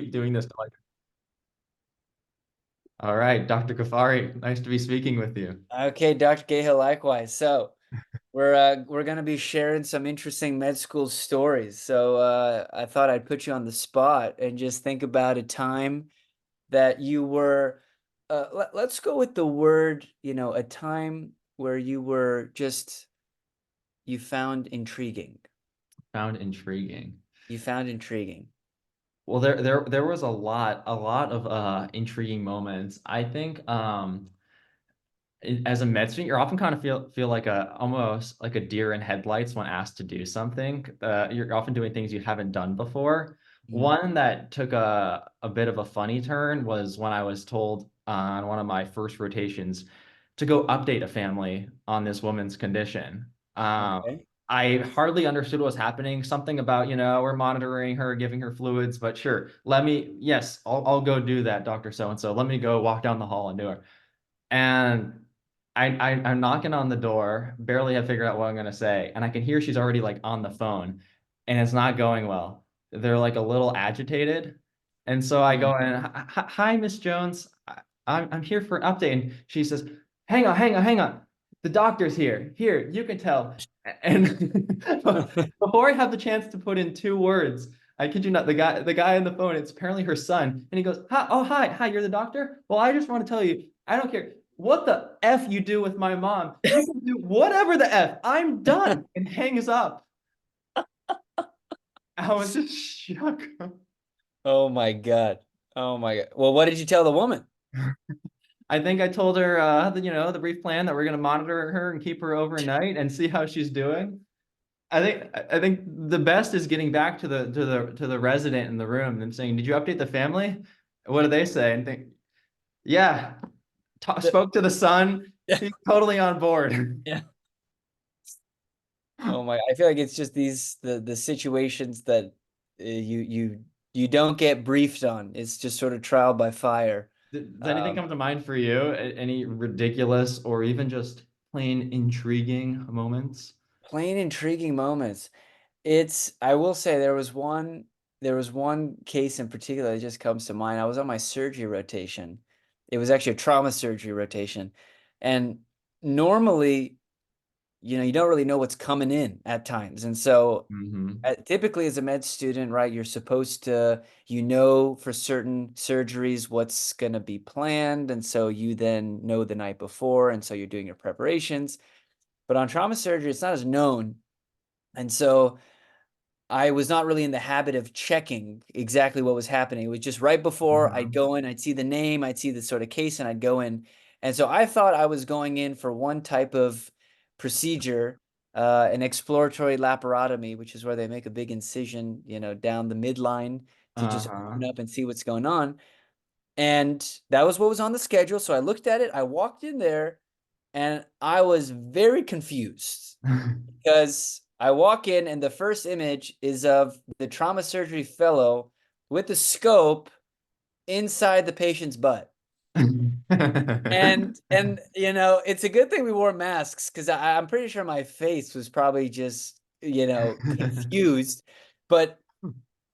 keep doing this. All right, Dr. Ghaffari, nice to be speaking with you. Okay, Dr. Cahill, likewise. So we're gonna be sharing some interesting med school stories. So I thought I'd put you on the spot and just think about a time that you were let's go with the word, a time where you found intriguing. Found intriguing. You found intriguing. Well, there was a lot of intriguing moments. I think as a med student, you're often kind of feel like a almost like a deer in headlights when asked to do something. You're often doing things you haven't done before. Mm. One that took a bit of a funny turn was when I was told on one of my first rotations to go update a family on this woman's condition. Okay. I hardly understood what was happening. Something about, we're monitoring her, giving her fluids, but sure, yes, I'll go do that, Dr. So and so. Let me go walk down the hall and do it. And I'm knocking on the door, barely have figured out what I'm gonna say, and I can hear she's already like on the phone, and it's not going well. They're like a little agitated, and so I Mm. go in, Hi, Miss Jones. I'm here for an update." And she says, hang on. The doctor's here. Here, you can tell." And before I have the chance to put in two words, I kid you not, the guy on the phone, it's apparently her son, and he goes, "Hi, oh hi, you're the doctor? Well, I just want to tell you, I don't care what the F you do with my mom. You can do whatever the F. I'm done." And hangs up. I was just shocked. Oh my God. Oh my God. Well, what did you tell the woman? I think I told her, the brief plan that we're going to monitor her and keep her overnight and see how she's doing. I think the best is getting back to the resident in the room and saying, "Did you update the family?" What do they say? And think, "Yeah, The- spoke to the son. He's totally on board." Yeah. Oh my, I feel like it's just the situations that you don't get briefed on. It's just sort of trial by fire. Does anything Um, come to mind for you? Any ridiculous or even just plain intriguing moments? Plain intriguing moments. I will say there was one case in particular that just comes to mind. I was on my surgery rotation. It was actually a trauma surgery rotation. And normally, you don't really know what's coming in at times. And so Hmm. typically as a med student, right, you're supposed to, for certain surgeries what's going to be planned. And so you then know the night before. And so you're doing your preparations. But on trauma surgery, it's not as known. And so I was not really in the habit of checking exactly what was happening. It was just right before I'd Uh-huh. go in, I'd see the name, I'd see the sort of case, and I'd go in. And so I thought I was going in for one type of procedure, an exploratory laparotomy, which is where they make a big incision, down the midline to just Uh-huh. open up and see what's going on. And that was what was on the schedule. So I looked at it, I walked in there, and I was very confused because I walk in and the first image is of the trauma surgery fellow with the scope inside the patient's butt. And it's a good thing we wore masks because I'm pretty sure my face was probably just, confused. But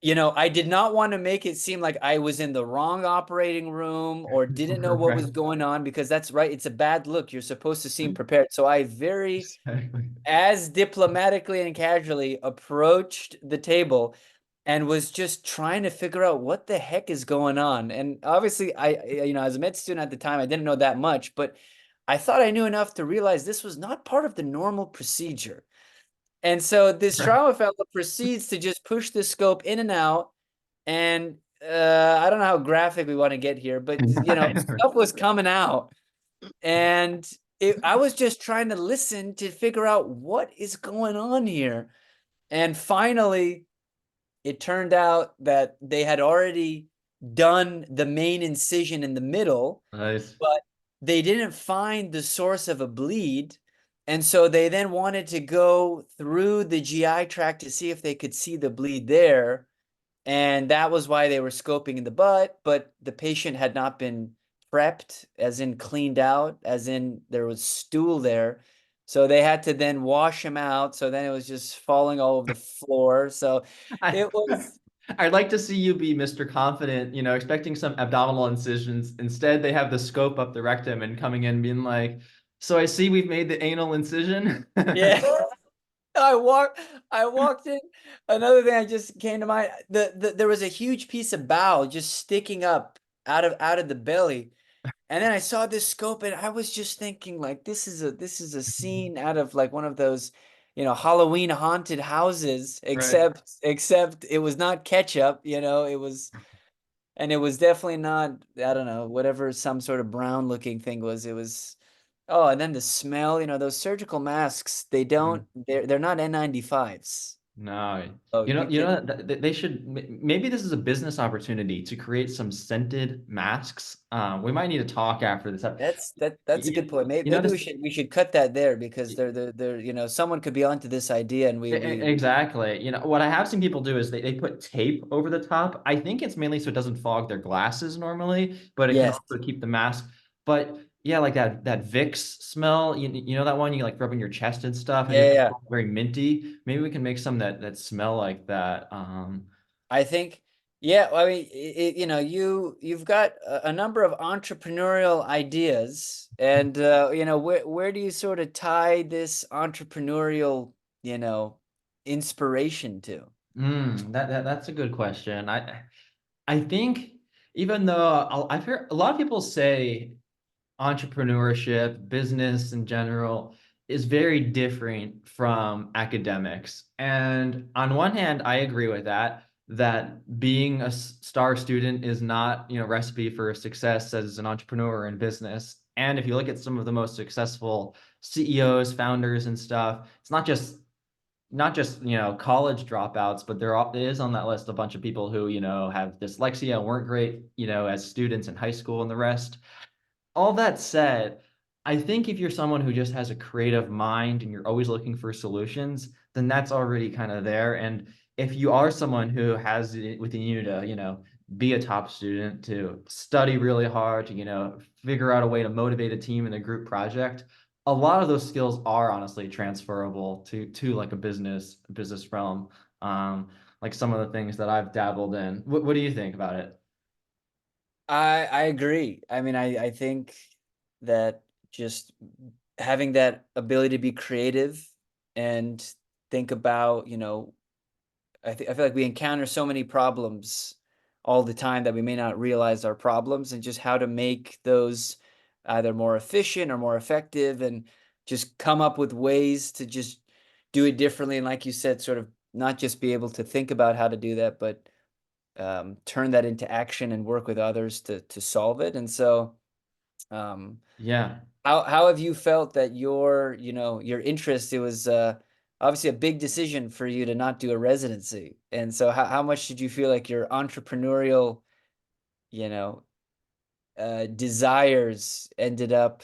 I did not want to make it seem like I was in the wrong operating room or didn't know what Right. was going on because that's right. It's a bad look. You're supposed to seem prepared. So I very, Exactly. as diplomatically and casually approached the table and was just trying to figure out what the heck is going on. And obviously, as a med student at the time, I didn't know that much, but I thought I knew enough to realize this was not part of the normal procedure. And so this trauma fellow proceeds to just push the scope in and out. And I don't know how graphic we want to get here, but stuff was coming out. And I was just trying to listen to figure out what is going on here. And finally, it turned out that they had already done the main incision in the middle, Nice. but they didn't find the source of a bleed. And so they then wanted to go through the GI tract to see if they could see the bleed there. And that was why they were scoping in the butt, but the patient had not been prepped, as in cleaned out, as in there was stool there. So they had to then wash him out. So then it was just falling all over the floor. So I it was. I'd like to see you be Mr. Confident, expecting some abdominal incisions. Instead, they have the scope up the rectum and coming in being like, so I see we've made the anal incision. Yeah. I walked I walked in. Another thing I just came to mind, there was a huge piece of bowel just sticking up out of the belly. And then I saw this scope and I was just thinking like this is a scene out of like one of those, Halloween haunted houses, Right. except it was not ketchup, it was definitely not, I don't know, whatever some sort of brown looking thing was. It was, oh, and then the smell, those surgical masks, they're not N95s. No, Oh, you know, you you can know that they should maybe this is a business opportunity to create some scented masks. We might need to talk after this. that's a good point. Maybe, You know maybe this we should cut that there because they're someone could be onto this idea and we exactly. What I have seen people do is they put tape over the top. I think it's mainly so it doesn't fog their glasses normally, but it can yes. also keep the mask. But yeah, like that Vicks smell. You know that one you like rub in your chest and stuff, and Yeah, yeah, it's yeah. very minty. Maybe we can make some that smell like that. I think, yeah, I mean, you've got a number of entrepreneurial ideas, and where do you sort of tie this entrepreneurial, you know, inspiration to? That's a good question. I think even though I've heard a lot of people say entrepreneurship, business in general, is very different from academics. And on one hand, I agree with that being a star student is not, recipe for success as an entrepreneur in business. And if you look at some of the most successful CEOs, founders, and stuff, it's not just college dropouts, but there is on that list a bunch of people who have dyslexia, weren't great as students in high school, and the rest. All that said, I think if you're someone who just has a creative mind and you're always looking for solutions, then that's already kind of there. And if you are someone who has it within you to, be a top student, to study really hard, to, figure out a way to motivate a team in a group project, a lot of those skills are honestly transferable to like a business realm. Like some of the things that I've dabbled in. What do you think about it? I agree. I mean, I think that just having that ability to be creative and think about, I feel like we encounter so many problems all the time that we may not realize our problems and just how to make those either more efficient or more effective and just come up with ways to just do it differently. And like you said, sort of not just be able to think about how to do that, but turn that into action and work with others to solve it. And so, um, Yeah. how have you felt that your interest, it was obviously a big decision for you to not do a residency. And so how much did you feel like your entrepreneurial, you know, desires ended up,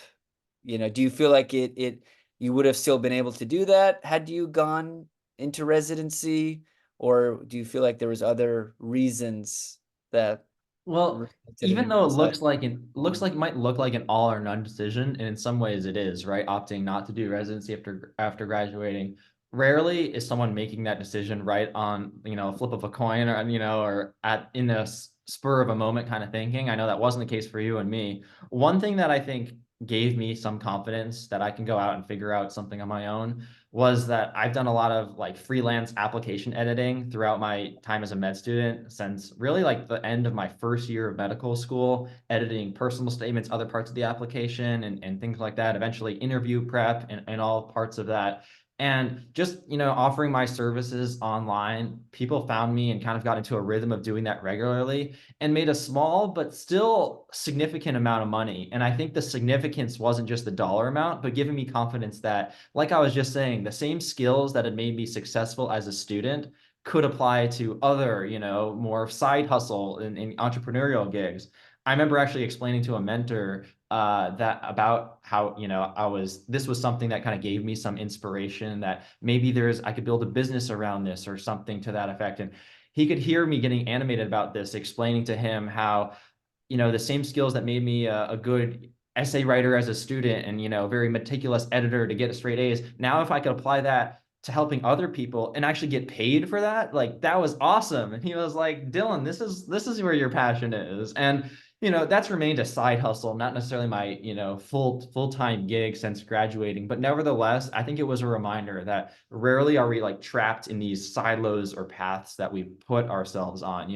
do you feel like it you would have still been able to do that had you gone into residency, or do you feel like there was other reasons that Well, resulted in even you though it deciding looks on? like it might look like an all or none decision, and in some ways it is, right? Opting not to do residency after graduating. Rarely is someone making that decision right on, a flip of a coin or or at in a spur of a moment kind of thinking. I know that wasn't the case for you and me. One thing that I think gave me some confidence that I can go out and figure out something on my own was that I've done a lot of like freelance application editing throughout my time as a med student since really like the end of my first year of medical school, editing personal statements, other parts of the application and things like that, eventually interview prep and all parts of that. And just, offering my services online, people found me and kind of got into a rhythm of doing that regularly and made a small but still significant amount of money. And I think the significance wasn't just the dollar amount, but giving me confidence that, like I was just saying, the same skills that had made me successful as a student could apply to other, more side hustle and entrepreneurial gigs. I remember actually explaining to a mentor that about how, this was something that kind of gave me some inspiration that maybe I could build a business around this or something to that effect. And he could hear me getting animated about this, explaining to him how, the same skills that made me a good essay writer as a student and, very meticulous editor to get straight A's. Now, if I could apply that to helping other people and actually get paid for that, like that was awesome. And he was like, Dylan, this is where your passion is. And that's remained a side hustle, not necessarily my, full-time gig since graduating, but nevertheless, I think it was a reminder that rarely are we like trapped in these silos or paths that we put ourselves on.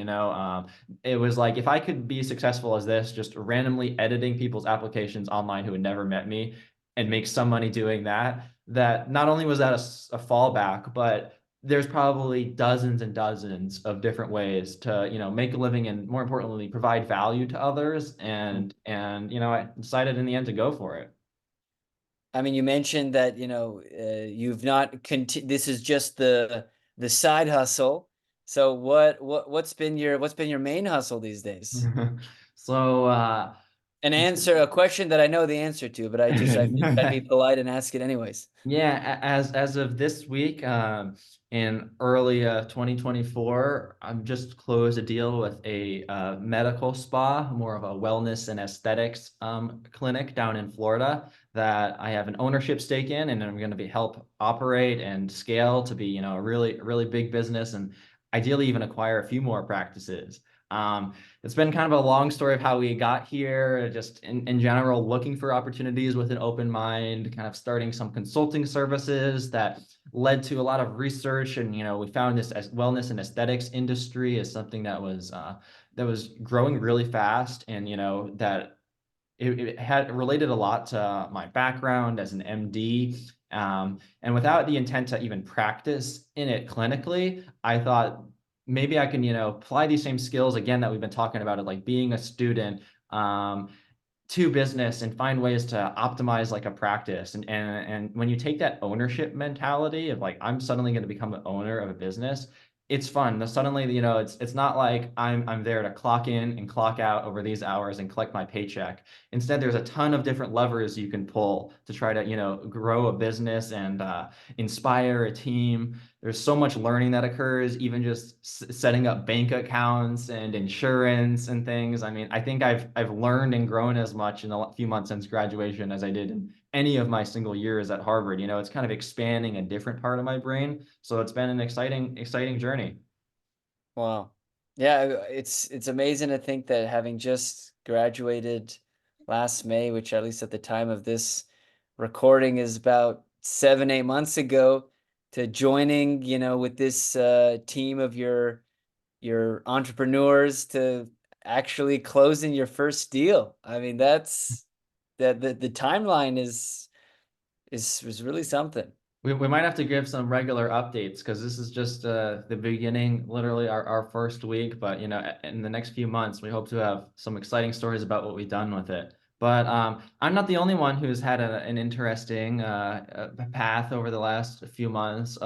It was like, if I could be successful as this, just randomly editing people's applications online who had never met me and make some money doing that, that not only was that a fallback, but there's probably dozens and dozens of different ways to, make a living and, more importantly, provide value to others. And I decided in the end to go for it. I mean, you mentioned that, you've not this is just the side hustle. So what's been your main hustle these days? So, A question that I know the answer to, but I figured I'd be polite and ask it anyways. yeah, as of this week, in early 2024, I'm just closed a deal with a medical spa, more of a wellness and aesthetics clinic down in Florida that I have an ownership stake in, and I'm going to be help operate and scale to be, a really big business, and ideally even acquire a few more practices. It's been kind of a long story of how we got here, just in general, looking for opportunities with an open mind, kind of starting some consulting services that led to a lot of research. And, we found this as wellness and aesthetics industry as something that was growing really fast. And, that it had related a lot to my background as an MD. And without the intent to even practice in it clinically, I thought maybe I can, apply these same skills again that we've been talking about, it like being a student, to business and find ways to optimize like a practice. And when you take that ownership mentality of like, I'm suddenly going to become the owner of a business, it's fun. Suddenly, it's not like I'm there to clock in and clock out over these hours and collect my paycheck. Instead, there's a ton of different levers you can pull to try to, grow a business and inspire a team. There's so much learning that occurs, even just setting up bank accounts and insurance and things. I mean, I think I've learned and grown as much in the few months since graduation as I did in any of my single years at Harvard. It's kind of expanding a different part of my brain. So it's been an exciting journey. Wow. Yeah, it's amazing to think that having just graduated last May, which at least at the time of this recording is about 7, 8 months ago, to joining, with this team of your entrepreneurs to actually closing your first deal. I mean, that's the timeline is really something. We might have to give some regular updates because this is just the beginning, literally our first week. But in the next few months, we hope to have some exciting stories about what we've done with it. But I'm not the only one who's had an interesting path over the last few months.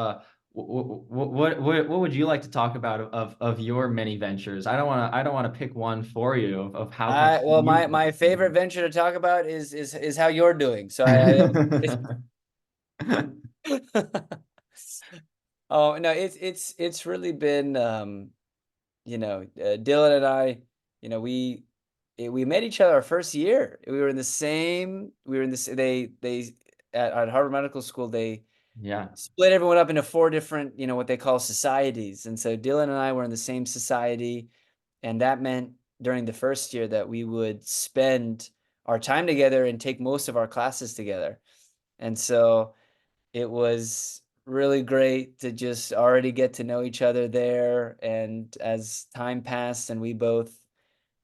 What would you like to talk about of your many ventures? I don't want to pick one for you of how things I well, you. my favorite venture to talk about is how you're doing. So I oh no, it's really been Dylan and I, we met each other our first year. We were in this they at Harvard Medical School, they Yeah. split everyone up into four different, what they call societies. And so Dylan and I were in the same society, and that meant during the first year that we would spend our time together and take most of our classes together. And so it was really great to just already get to know each other there. And as time passed and we both,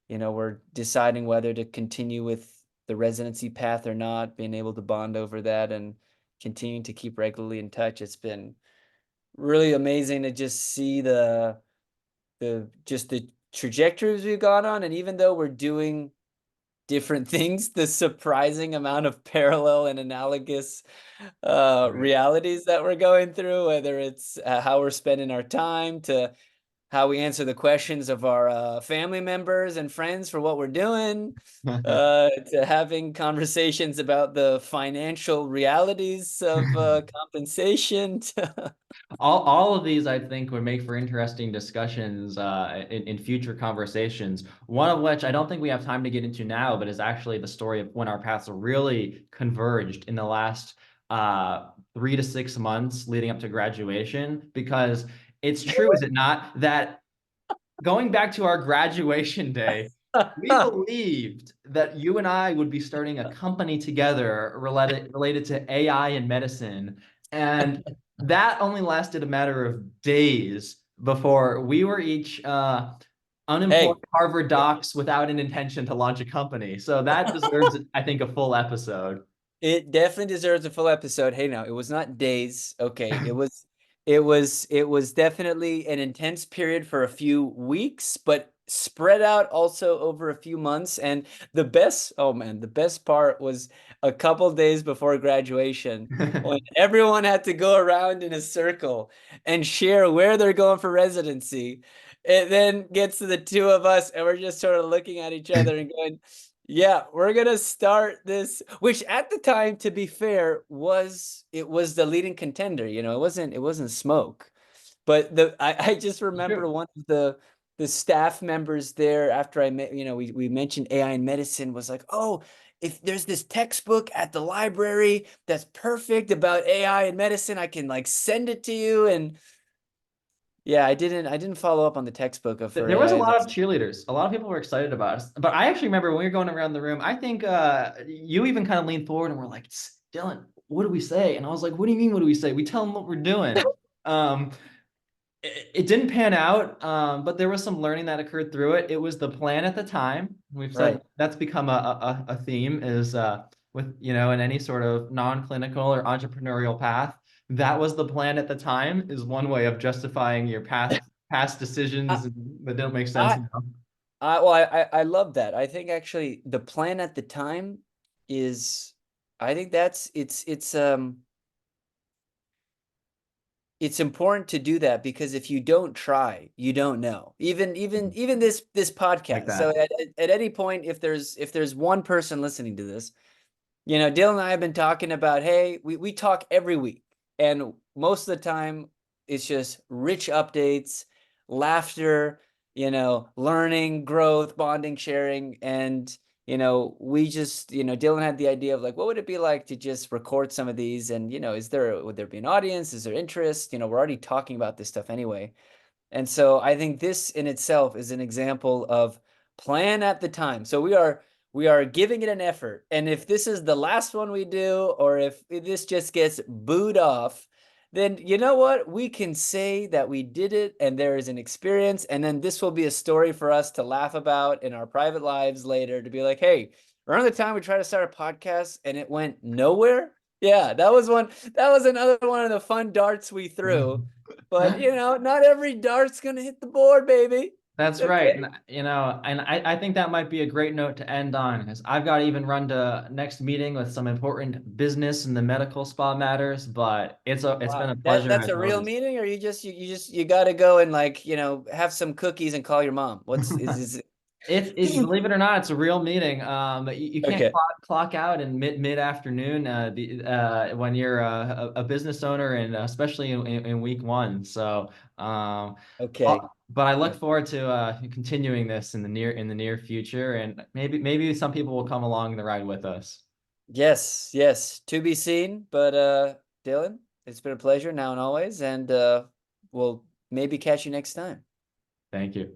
were deciding whether to continue with the residency path or not, being able to bond over that and continuing to keep regularly in touch, it's been really amazing to just see the trajectories we've gone on. And even though we're doing different things, the surprising amount of parallel and analogous Right. realities that we're going through, whether it's how we're spending our time, to how we answer the questions of our family members and friends for what we're doing, to having conversations about the financial realities of compensation. All of these, I think, would make for interesting discussions in future conversations. One of which I don't think we have time to get into now, but is actually the story of when our paths really converged in the last 3 to 6 months leading up to graduation, because it's true, is it not, that going back to our graduation day, we believed that you and I would be starting a company together related to AI and medicine. And that only lasted a matter of days before we were each unemployed Hey, Harvard docs without an intention to launch a company. So that deserves, I think, a full episode. it definitely deserves a full episode. Hey, now it was not days. Okay, it was definitely an intense period for a few weeks, but spread out also over a few months. And the best, oh man, the best part was a couple days before graduation when everyone had to go around in a circle and share where they're going for residency. It then gets to the two of us, and we're just sort of looking at each other and going, yeah, we're gonna start this, which at the time, to be fair, it was the leading contender. It wasn't smoke. But I just remember True. one of the staff members there after I met, we mentioned AI in medicine, was like, oh, if there's this textbook at the library that's perfect about AI in medicine, I can like send it to you. And yeah, I didn't follow up on the textbook for There was a AI in lot of medicine. cheerleaders. A lot of people were excited about us. But I actually remember when we were going around the room, I think you even kind of leaned forward and were like, Dylan, what do we say? And I was like, what do you mean, what do we say? We tell them what we're doing. Um, it didn't pan out, but there was some learning that occurred through it. It was the plan at the time. We've said Right. that's become a theme, is with, in any sort of non-clinical or entrepreneurial path. That was the plan at the time, is one way of justifying your past I, decisions that don't make sense I, now. I love that. I think actually the plan at the time is, I think it's important to do that, because if you don't try, you don't know. Even this Like podcast. So that. at any point, if there's one person listening to this, Dylan and I have been talking about, hey, we talk every week, and most of the time it's just rich updates, laughter, learning, growth, bonding, sharing. And, we just, Dylan had the idea of like, what would it be like to just record some of these? And, would there be an audience? Is there interest? We're already talking about this stuff anyway. And so I think this in itself is an example of plan at the time. So we are giving it an effort. And if this is the last one we do, or if this just gets booed off, then you know what? We can say that we did it and there is an experience. And then this will be a story for us to laugh about in our private lives later, to be like, hey, remember the time we tried to start a podcast and it went nowhere? Yeah, that was another one of the fun darts we threw. But not every dart's gonna hit the board, baby. It's That's right. okay. And I think that might be a great note to end on, because I've got to even run to next meeting with some important business in the medical spa matters, but it's been Wow. a That pleasure that's as a real always. meeting, or you gotta go and like, have some cookies and call your mom. What's is Believe it or not, it's a real meeting. You can't okay. clock out in mid afternoon, when you're a business owner, and especially in week one. So, Okay. but I look forward to continuing this in the near future, and maybe some people will come along the ride with us. Yes, yes. To be seen. But Dylan, it's been a pleasure now and always, and we'll maybe catch you next time. Thank you.